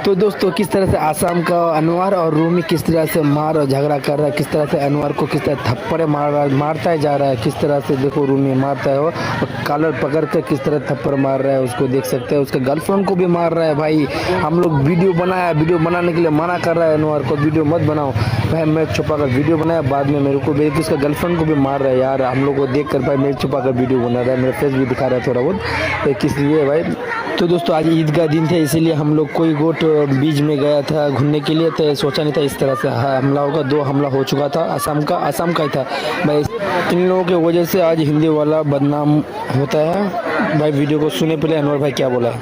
तो दोस्तों किस तरह से आसाम का अनवर और रूमी किस तरह से मार और झगड़ा कर रहा है, किस तरह से अनवर को किस तरह थप्पड़ मारता जा रहा है, किस तरह से देखो रूमी मारता है वो और कॉलर पकड़ कर किस तरह थप्पड़ मार रहा है उसको देख सकते हैं। उसके गर्लफ्रेंड को भी मार रहा है। भाई हम लोग वीडियो बनाया, वीडियो बनाने के लिए मना कर रहा है अनवर को, वीडियो मत बनाओ भाई। मैं छुपा कर वीडियो बनाया, बाद में मेरे को उसका गर्लफ्रेंड को भी मार रहा है यार। हम लोग को देख कर भाई मैं छुपा कर वीडियो बना रहा है, मेरा फेस भी दिखा रहा है थोड़ा बहुत किस लिए भाई। तो दोस्तों आज ईद का दिन था, इसीलिए हम लोग कोई गोट बीच में गया था घूमने के लिए, तो सोचा नहीं था इस तरह से हमला होगा। 2 हमला हो चुका था, आसाम का ही था भाई। इन लोगों की वजह से आज हिंदी वाला बदनाम होता है भाई। वीडियो को सुने पहले अनवर भाई क्या बोला।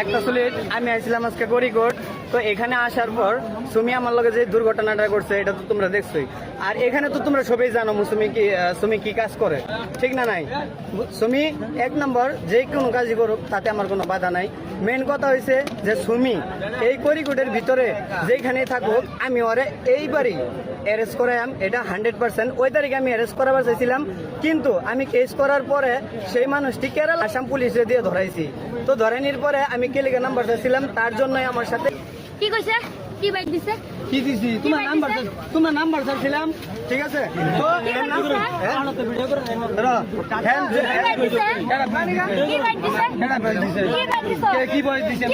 একটা সুলিট আমি আইছিলাম আজকে গড়িগড়। তো এখানে আসার পর সুমি আমার লগে যে দুর্ঘটনাটা করছে এটা তো তোমরা দেখছোই। আর এখানে তো তোমরা সবাই জানো সুমি কি কাজ করে, ঠিক না নাই? সুমি 1 নম্বর যে কোনো কাজই করুক তাতে আমার কোনো বাধা নাই। মেন কথা হয়েছে যে সুমি এই কড়িগড়ের ভিতরে যেখানেই থাকুক আমি ওরে এইবারই অ্যারেস্ট করাইম, এটা 100%। ওই তারিখে আমি অ্যারেস্ট করাবার চাইছিলাম, কিন্তু আমি কেস করার পরে সেই মানুষটি কেরালা আসাম পুলিশে দিয়ে ধরাইছি। তো ধরানির পরে আমি কেলিগা নাম্বার চাইছিলাম, তার জন্যই আমার সাথে কি কইছে, কি বাইক দিছে, কি দিছি তোমার নাম্বার চাইছিলাম, ঠিক আছে? তো কি বাইক দিছে